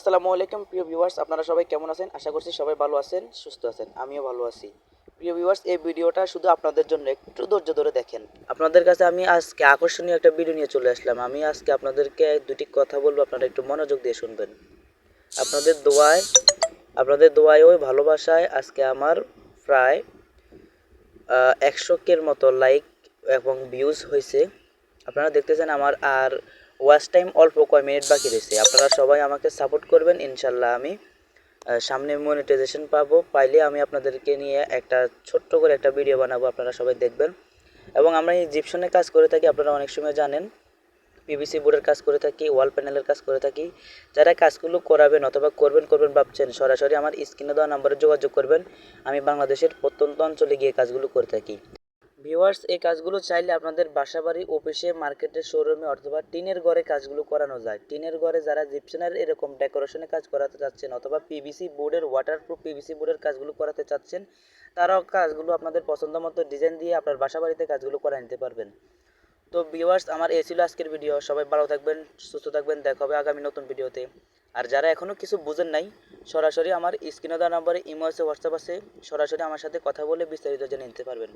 আসসালামু আলাইকুম প্রিয় ভিউয়ার্স, আপনারা সবাই কেমন আছেন? আশা করছি সবাই ভালো আছেন, সুস্থ আছেন। আমিও ভালো আছি। প্রিয় ভিউয়ার্স, এই ভিডিওটা শুধু আপনাদের জন্য, একটু ধৈর্য ধরে দেখেন। আপনাদের কাছে আমি আজকে আকর্ষণীয় একটা ভিডিও নিয়ে চলে আসলাম। আমি আজকে আপনাদেরকে দুটি কথা বলবো, আপনারা একটু মনোযোগ দিয়ে শুনবেন। আপনাদের দোয়ায় আপনাদের দোয়ায় ওই ভালোবাসায় আজকে আমার প্রায় 100 কের মতো লাইক এবং ভিউজ হয়েছে। আপনারা দেখতেছেন আমার আর ওয়াচ টাইম অল্প কয় মিনিট বাকি রয়েছে। আপনারা সবাই আমাকে সাপোর্ট করবেন, ইনশাল্লাহ আমি সামনে মনিটাইজেশন পাইলে আমি আপনাদেরকে নিয়ে একটা ছোট্ট করে একটা ভিডিও বানাবো, আপনারা সবাই দেখবেন। এবং আমরা এই জিপসনের কাজ করে থাকি, আপনারা অনেক সময় জানেন। পিভিসি বোর্ডের কাজ করে থাকি, ওয়াল প্যানেলের কাজ করে থাকি। যারা কাজগুলো করাবেন অথবা করবেন ভাবছেন, সরাসরি আমার স্ক্রিনে দেওয়া নাম্বারে যোগাযোগ করবেন। আমি বাংলাদেশের প্রত্যন্ত অঞ্চলে গিয়ে কাজগুলো করে থাকি। ভিউয়ার্স, এই কাজগুলো চাইলে আপনাদের বাসাবাড়ি, অফিসে, মার্কেটে, শোরুমে অথবা টিনের ঘরে কাজগুলো করানো যায়। টিনের ঘরে যারা জিপসানের এরকম ডেকোরেশনের কাজ করাতে চাচ্ছেন অথবা পিভিসি বোর্ডের ওয়াটারপ্রুফ পিভিসি বোর্ডের কাজগুলো করাতে চাচ্ছেন, তারাও কাজগুলো আপনাদের পছন্দ মতো ডিজাইন দিয়ে আপনার বাসাবাড়িতে কাজগুলো করে নিতে পারবেন। তো ভিউয়ার্স, আমার এই ছিল আজকের ভিডিও। সবাই ভালো থাকবেন, সুস্থ থাকবেন, দেখা হবে আগামী নতুন ভিডিওতে। আর যারা এখনও কিছু বুঝেন নাই, সরাসরি আমার স্ক্রিনে দেওয়া নম্বরে ইমো আছে, হোয়াটসঅ্যাপ আছে, সরাসরি আমার সাথে কথা বলে বিস্তারিত জেনে নিতে পারবেন।